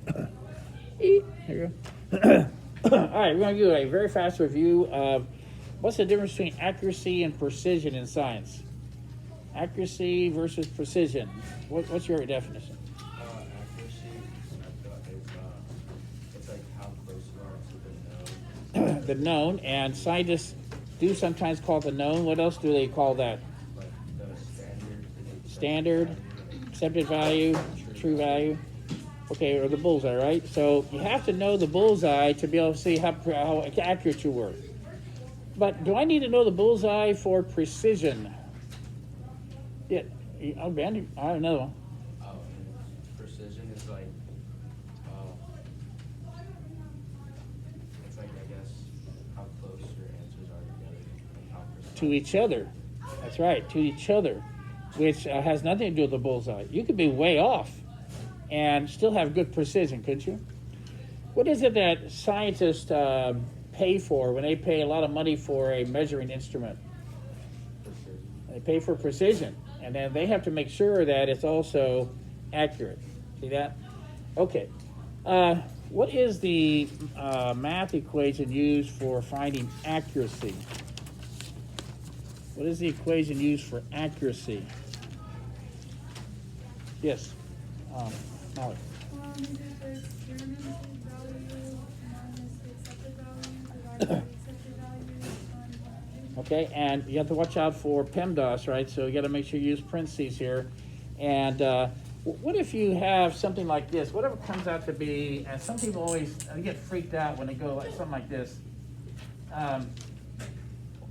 There you go. All right, we're going to do a very fast review of what's the difference between accuracy and precision in science. Accuracy versus precision. What's your definition? Accuracy, I thought it's like how close you are to the known. The known, and scientists do sometimes call it the known. What else do they call that? Like the Standard, accepted value, true value. Okay, or the bullseye, right? So you have to know the bullseye to be able to see how accurate you were. But do I need to know the bullseye for precision? Yeah. Oh, Ben, I have another one. Precision is like, it's like, I guess, how close your answers are together and how precise. To each other. That's right, to each other, which has nothing to do with the bullseye. You could be way off and still have good precision, couldn't you? What is it that scientists pay for when they pay a lot of money for a measuring instrument? Precision. They pay for precision, and then they have to make sure that it's also accurate. See that? Okay. What is the math equation used for finding accuracy? What is the equation used for accuracy? Yes. Molly. Is it the experimental value minus the accepted value divided by the accepted value times 100? Okay, and you have to watch out for PEMDAS, right? So you got to make sure you use parentheses here. And what if you have something like this? Whatever comes out to be, and some people always get freaked out when they go like something like this.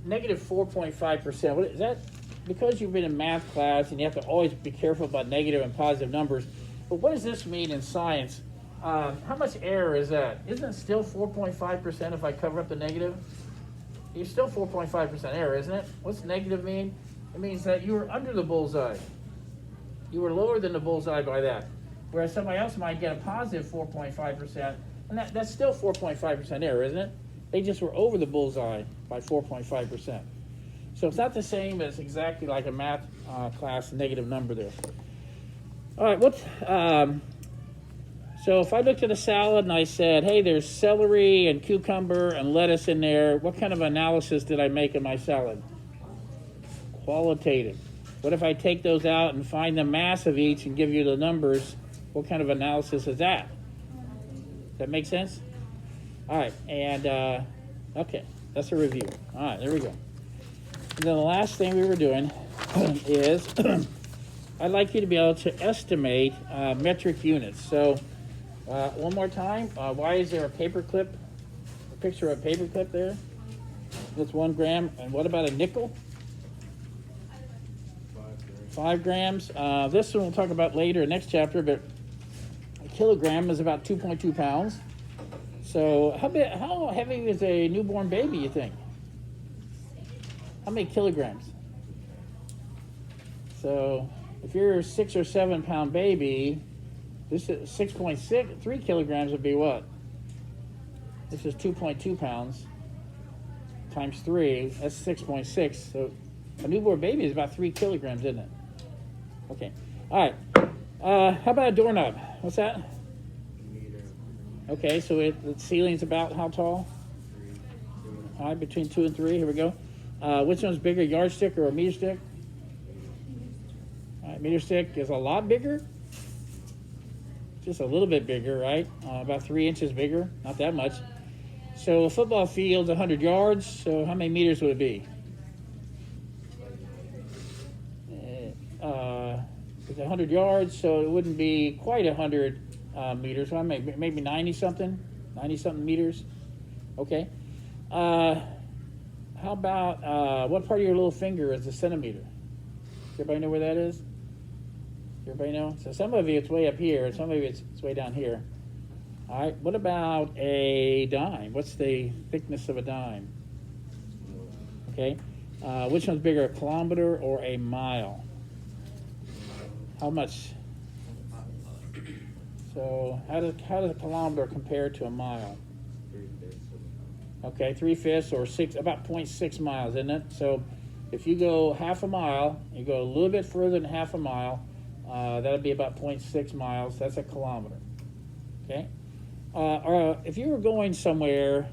Negative 4.5%. What is that? Because you've been in math class and you have to always be careful about negative and positive numbers. But what does this mean in science? How much error is that? Isn't it still 4.5% if I cover up the negative? You're still 4.5% error, isn't it? What's negative mean? It means that you were under the bullseye. You were lower than the bullseye by that. Whereas somebody else might get a positive 4.5%, and that's still 4.5% error, isn't it? They just were over the bullseye by 4.5%. So it's not the same as exactly like a math class negative number there. All right, so if I looked at a salad and I said, hey, there's celery and cucumber and lettuce in there, what kind of analysis did I make in my salad? Qualitative. What if I take those out and find the mass of each and give you the numbers? What kind of analysis is that? Does that make sense? All right, and okay, that's a review. All right, there we go. And then the last thing we were doing is I'd like you to be able to estimate metric units. So one more time, why is there a paperclip, a picture of a paperclip there? That's 1 gram. And what about a nickel? 5 grams. This one we'll talk about later, next chapter, but a kilogram is about 2.2 pounds. So how heavy is a newborn baby, you think? How many kilograms? So if you're a 6 or 7 pound baby, this is 6.6, 3 kilograms would be what? This is 2.2 pounds times 3, that's 6.6. So a newborn baby is about 3 kilograms, isn't it? Okay. All right. How about a doorknob? What's that? Meter. Okay, so the ceiling's about how tall? 3. All right, between 2 and 3. Here we go. Which one's bigger, yardstick or a meter stick? All right, meter stick is a lot bigger. Just a little bit bigger, right? About 3 inches bigger, not that much. So a football field's 100 yards, so how many meters would it be? It's 100 yards, so it wouldn't be quite 100 meters. So maybe 90-something meters. Okay. How about, what part of your little finger is a centimeter? Everybody know where that is? Everybody know? So some of you it's way up here, some of you it's way down here. All right, what about a dime? What's the thickness of a dime? Okay. Which one's bigger, a kilometer or a mile? How much? So how does a kilometer compare to a mile? 3/5. Okay, 3/5 or 6, about 0.6 miles, isn't it? So if you go half a mile, you go a little bit further than half a mile, that'll be about 0.6 miles. That's a kilometer. Okay. Or if you were going somewhere,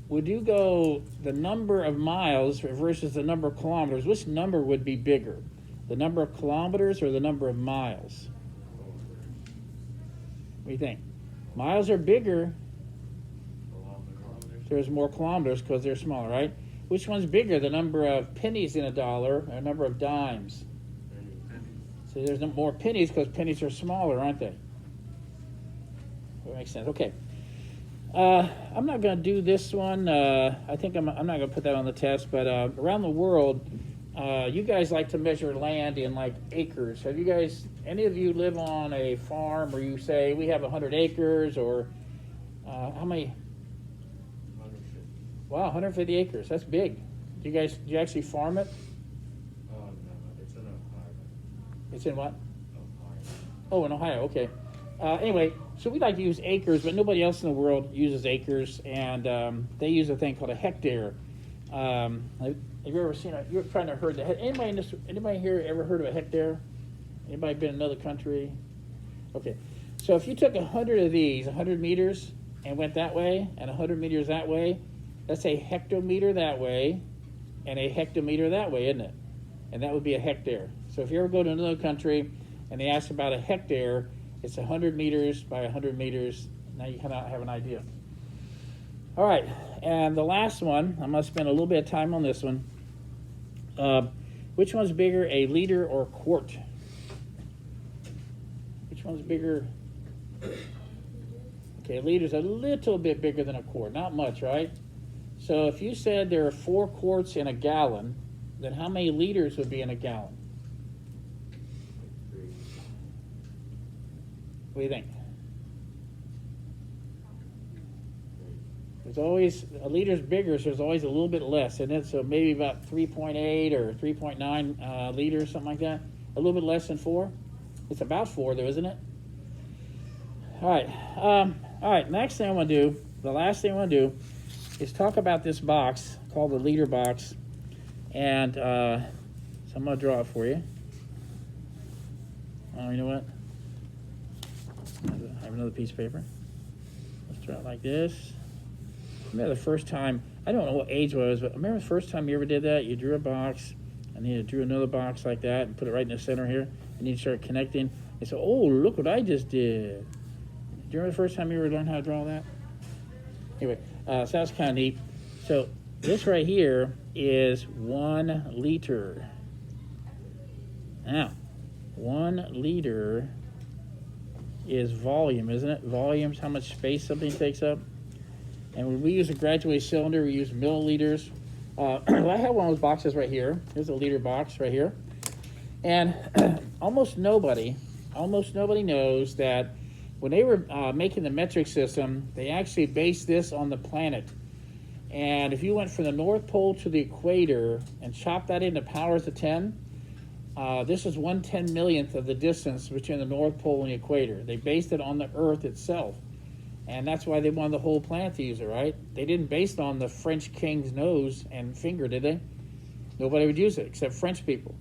would you go the number of miles versus the number of kilometers? Which number would be bigger? The number of kilometers or the number of miles? What do you think? Miles are bigger. There's more kilometers because they're smaller, right? Which one's bigger, the number of pennies in a dollar or number of dimes? So there's more pennies because pennies are smaller, aren't they? That makes sense. Okay. I'm not going to do this one. I think I'm not going to put that on the test, but around the world, you guys like to measure land in like acres. Have you guys, any of you live on a farm where you say we have 100 acres or how many? 150. Wow, 150 acres. That's big. Do you actually farm it? No, it's in Ohio. It's in what? Ohio. Oh, in Ohio. Okay. Anyway, so we like to use acres, but nobody else in the world uses acres, and they use a thing called a hectare. Have you ever seen you're trying to herd the anybody here ever heard of a hectare? Anybody been in another country? Okay. So if you took 100 of these, 100 meters, and went that way, and 100 meters that way, that's a hectometer that way, and a hectometer that way, isn't it? And that would be a hectare. So if you ever go to another country, and they ask about a hectare, it's 100 meters by 100 meters. Now you kind of have an idea. All right, and the last one, I'm going to spend a little bit of time on this one. Which one's bigger, a liter or a quart? Which one's bigger? Okay, a liter's a little bit bigger than a quart, not much, right? So if you said there are 4 quarts in a gallon, then how many liters would be in a gallon? 3. What do you think? There's always, a liter's bigger, so there's always a little bit less, isn't it? So maybe about 3.8 or 3.9 liters, something like that. A little bit less than 4. It's about 4, though, isn't it? All right. All right. Next thing I want to do, the last thing I want to do, is talk about this box called the liter box, and so I'm going to draw it for you. Oh, you know what? I have another piece of paper. Let's draw it like this. I remember the first time, I don't know what age it was, but I remember the first time you ever did that, you drew a box, and then you drew another box like that, and put it right in the center here, and you start connecting, and so, oh, look what I just did. Do you remember the first time you ever learned how to draw that? Anyway, so that's kind of neat. So this right here is 1 liter. Now, 1 liter is volume, isn't it? Volume is how much space something takes up. And when we use a graduated cylinder, we use milliliters. I have one of those boxes right here. Here's a liter box right here. And almost nobody knows that when they were making the metric system, they actually based this on the planet. And if you went from the North Pole to the equator and chopped that into powers of 10, this is 1/10 millionth of the distance between the North Pole and the equator. They based it on the Earth itself. And that's why they wanted the whole planet to use it, right? They didn't base it on the French king's nose and finger, did they? Nobody would use it except French people.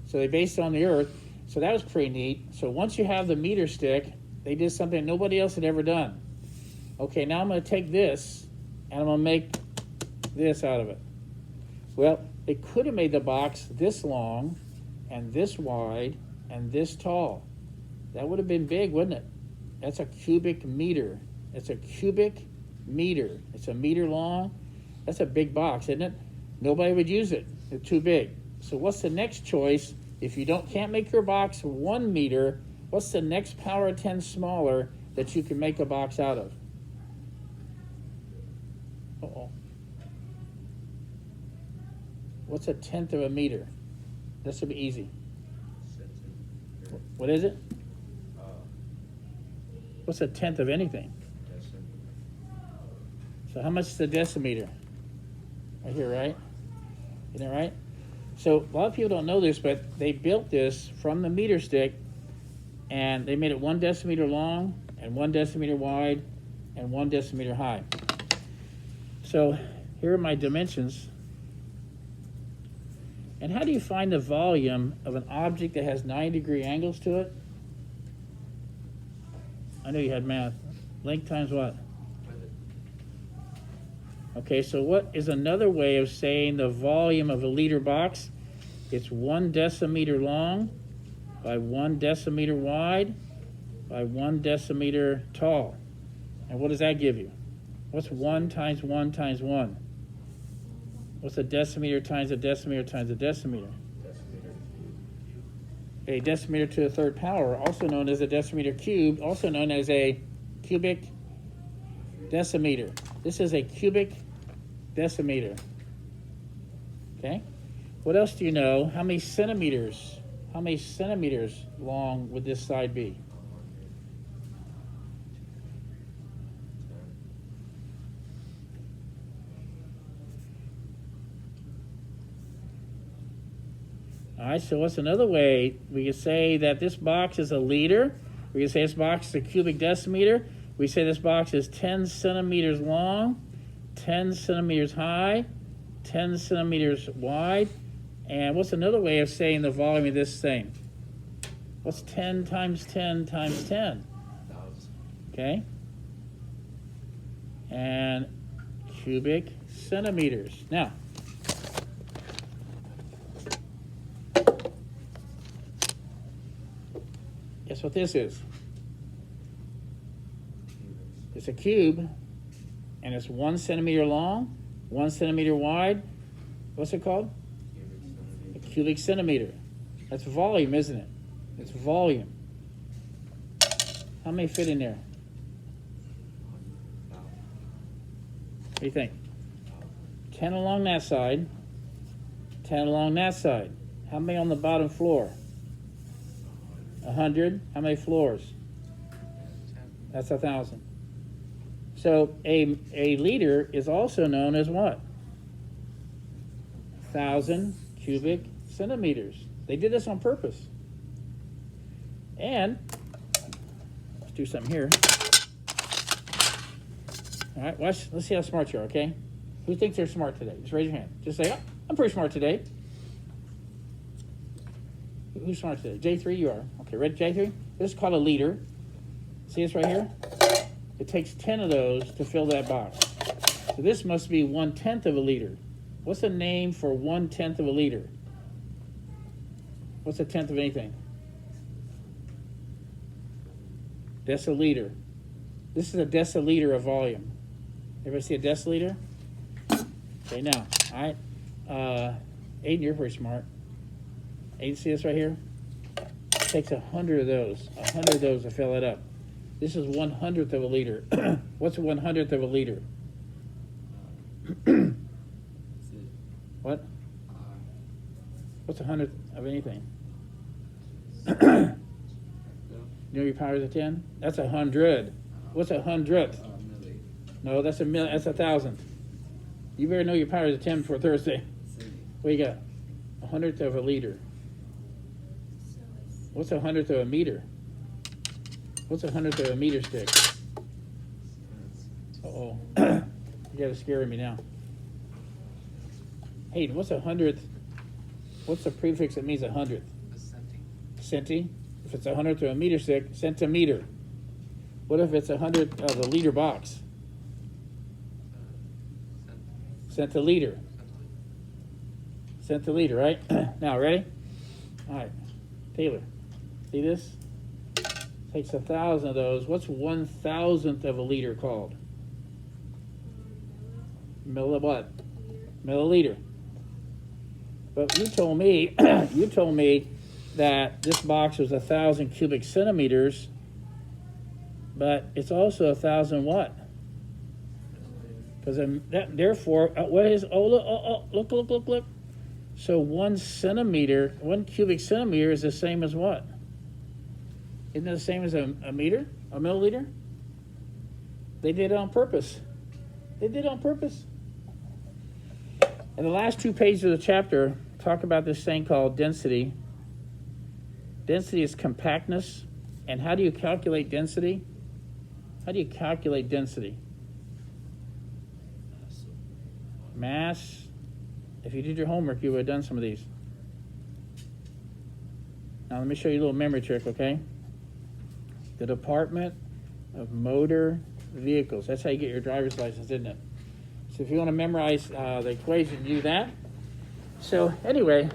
So they based it on the Earth. So that was pretty neat. So once you have the meter stick, they did something nobody else had ever done. Okay, now I'm going to take this, and I'm going to make this out of it. Well, they could have made the box this long, and this wide, and this tall. That would have been big, wouldn't it? That's a cubic meter. It's a cubic meter. It's a meter long. That's a big box, isn't it? Nobody would use it. It's too big. So what's the next choice? If you can't make your box 1 meter, what's the next power of 10 smaller that you can make a box out of? Uh-oh. What's 1/10 of a meter? This will be easy. Centimeter. What is it? Uh, What's 1/10 of anything? decimeter. So how much is a decimeter? Right here, right? Isn't that right? So a lot of people don't know this, but they built this from the meter stick, and they made it 1 decimeter long, and 1 decimeter wide, and 1 decimeter high. So here are my dimensions. And how do you find the volume of an object that has 90-degree angles to it? I know you had math. Length times what? With it. Okay, so what is another way of saying the volume of a liter box? It's 1 decimeter long by 1 decimeter wide by 1 decimeter tall. And what does that give you? What's 1 times 1 times 1? What's a decimeter times a decimeter times a decimeter? Decimeter. A decimeter to the third power, also known as a decimeter cubed, also known as a cubic decimeter. This is a cubic decimeter. Okay? What else do you know? How many centimeters long would this side be? All right, so what's another way? We could say that this box is a liter. We could say this box is a cubic decimeter. We say this box is 10 centimeters long, 10 centimeters high, 10 centimeters wide. And what's another way of saying the volume of this thing? What's 10 times 10 times 10? 1,000. Okay? And cubic centimeters. Now, guess what this is? It's a cube, and it's 1 centimeter long, 1 centimeter wide. What's it called? A cubic centimeter. That's volume, isn't it? It's volume. How many fit in there? What do you think? 10 along that side, 10 along that side. How many on the bottom floor? 100. How many floors? That's 1,000. So a liter is also known as what? 1,000 cubic centimeters. They did this on purpose. And let's do something here. All right, watch. Let's see how smart you are. Okay, who thinks they're smart today? Just raise your hand. Just say, "Oh, I'm pretty smart today." Who's smart today? J3, you are. Okay, ready, J3? This is called a liter. See this right here? It takes 10 of those to fill that box. So this must be 1/10 of a liter. What's the name for 1/10 of a liter? What's a tenth of anything? Deciliter. This is a deciliter of volume. Everybody see a deciliter? Okay, now, all right. Aiden, you're pretty smart. Aiden, see this right here? It takes 100 of those. 100 of those to fill it up. This is 1/100th of a liter. What's 1/100th of a liter? What? What's 100th of anything? You know your powers of 10? That's 100. What's 100th? No, that's a million. That's 1,000. You better know your powers of 10 before Thursday. What you got? 100th of a liter. What's 100th of a meter? What's 100th of a meter stick? Uh-oh. You gotta scare me now. Hey, what's 100th? What's the prefix that means 100th? Centi. If it's 100th of a meter stick, centimeter. What if it's 100th of a liter box? Centiliter. Centiliter, right? Now, ready? All right. Taylor, see this? Takes 1,000 of those. What's 1,000th of a liter called? What? Milliliter. But you told me, that this box was 1,000 cubic centimeters, but it's also 1,000 what? Because therefore, what is? Look. So 1 centimeter, 1 cubic centimeter is the same as what? Isn't it the same as a meter, a milliliter? They did it on purpose. They did it on purpose. And the last 2 pages of the chapter talk about this thing called density. Density is compactness. And how do you calculate density? How do you calculate density? Mass. If you did your homework, you would have done some of these. Now let me show you a little memory trick, okay? The Department of Motor vehicles. That's how you get your driver's license, isn't it? So if you want to memorize the equation, do that. So anyway,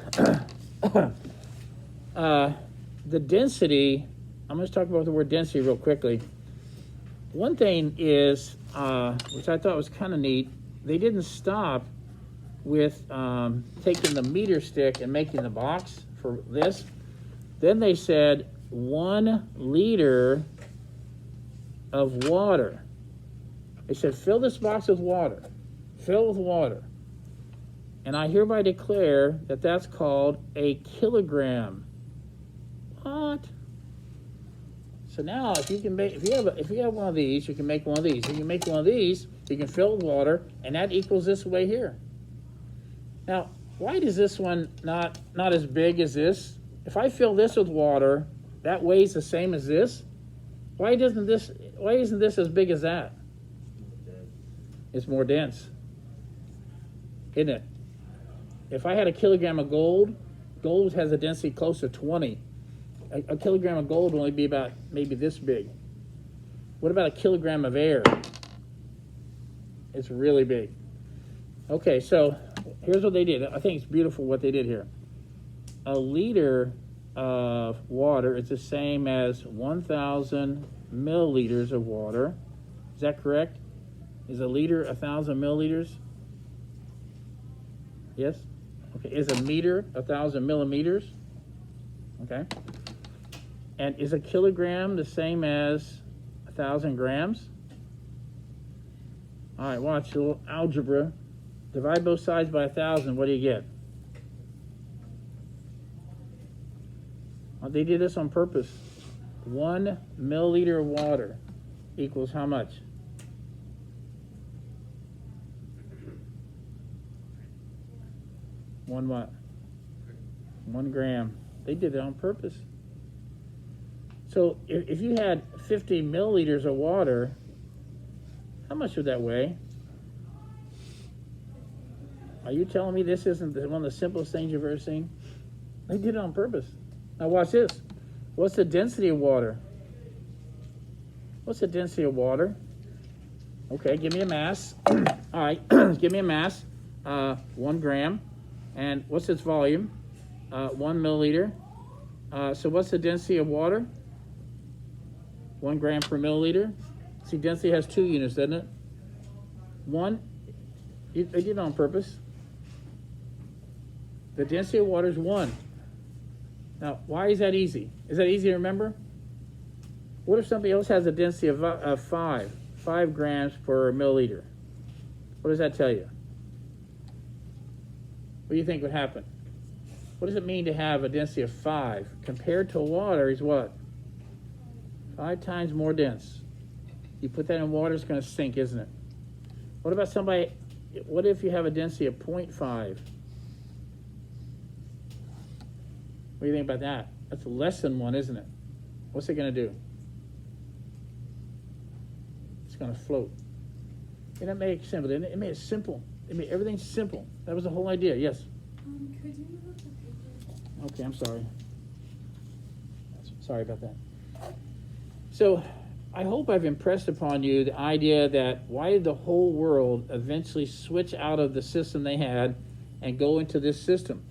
the density, I'm going to talk about the word density real quickly. One thing is, which I thought was kind of neat, they didn't stop with taking the meter stick and making the box for this. Then they said 1 liter of water. They said, fill this box with water. Fill it with water. And I hereby declare that that's called a kilogram. What? So now, if you have one of these, you can make one of these. If you make one of these, you can fill it with water, and that equals this way here. Now, why does this one not as big as this? If I fill this with water, that weighs the same as this. Why isn't this as big as that? It's more dense, isn't it? If I had a kilogram of gold has a density close to 20. A kilogram of gold would only be about maybe this big. What about a kilogram of air? It's really big. Okay, so here's what they did. I think it's beautiful what they did here. A liter of water is the same as 1,000 milliliters of water. Is that correct? Is a liter 1,000 milliliters? Yes? Okay, is a meter 1,000 millimeters? Okay. And is a kilogram the same as 1,000 grams? All right, watch a little algebra. Divide both sides by 1,000, what do you get? Well, they did this on purpose. 1 milliliter of water equals how much? One what? 1 gram. They did it on purpose. So if you had 50 milliliters of water, how much would that weigh? Are you telling me this isn't one of the simplest things you've ever seen? They did it on purpose. Now watch this. What's the density of water? What's the density of water? Okay, give me a mass. All right, give me a mass. 1 gram. And what's its volume? 1 milliliter. So what's the density of water? 1 gram per milliliter. See, density has 2 units, doesn't it? 1, they did it on purpose. The density of water is 1. Now, why is that easy? Is that easy to remember? What if somebody else has a density of 5 grams per milliliter? What does that tell you? What do you think would happen? What does it mean to have a density of 5? Compared to water is what? 5 times more dense. You put that in water, it's going to sink, isn't it? What about somebody, what if you have a density of 0.5? What do you think about that? That's less than 1, isn't it? What's it going to do? It's going to float. And that made it simple, didn't it? It made it simple. It made everything simple. That was the whole idea, yes? Could you move up the paper? Okay, I'm sorry. Sorry about that. So, I hope I've impressed upon you the idea that why did the whole world eventually switch out of the system they had and go into this system?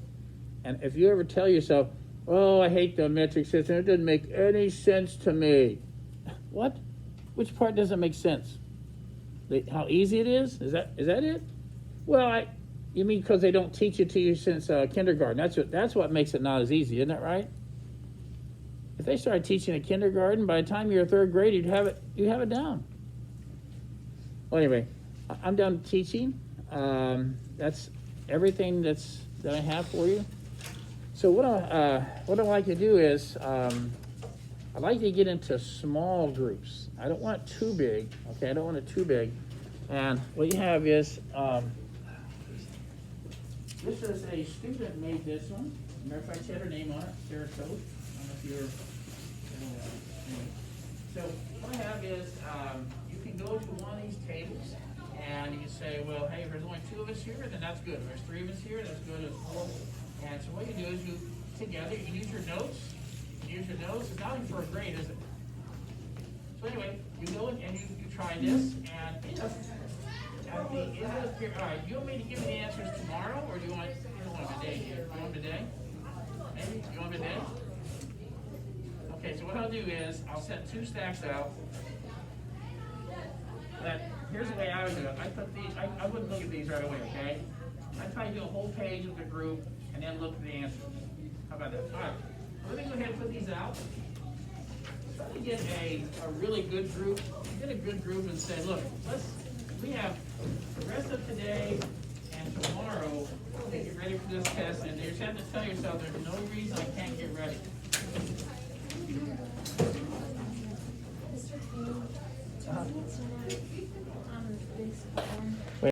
And if you ever tell yourself, oh, I hate the metric system, it doesn't make any sense to me. What? Which part doesn't make sense? How easy it is? Is that it? Well, you mean because they don't teach it to you since kindergarten. That's what makes it not as easy, isn't that right? If they started teaching at kindergarten, by the time you're 3rd grade, you'd have it down. Well, anyway, I'm done teaching. That's everything that I have for you. So what I like to do is I'd like to get into small groups. I don't want it too big. Okay, I don't want it too big. And what you have is this is a student made this one. Matter of fact, she had her name on it, Sarah Toad. I don't know if you're. Anyway. So what I have is you can go to one of these tables and you can say, well, hey, if there's only 2 of us here, then that's good. If there's 3 of us here, that's good. There's 4. And so what you do is you together, you use your notes. It's not even for a grade, is it? So anyway, you go and you try this, and if at the end of the period, all right, you want me to give you the answers tomorrow, or do you want them today? Do you want them today? Maybe, you want them today? Okay, so what I'll do is, I'll send 2 stacks out. But here's the way I would do it. I put these, I wouldn't look at these right away, okay? I'd probably do a whole page of the group, and then look at the answers. How about that? All right, let me go ahead and put these out. Try to get a really good group, get a good group and say, look, we have the rest of today and tomorrow to get ready for this test, and you just have to tell yourself there's no reason I can't get ready. Mr. King, do you need to know, this form?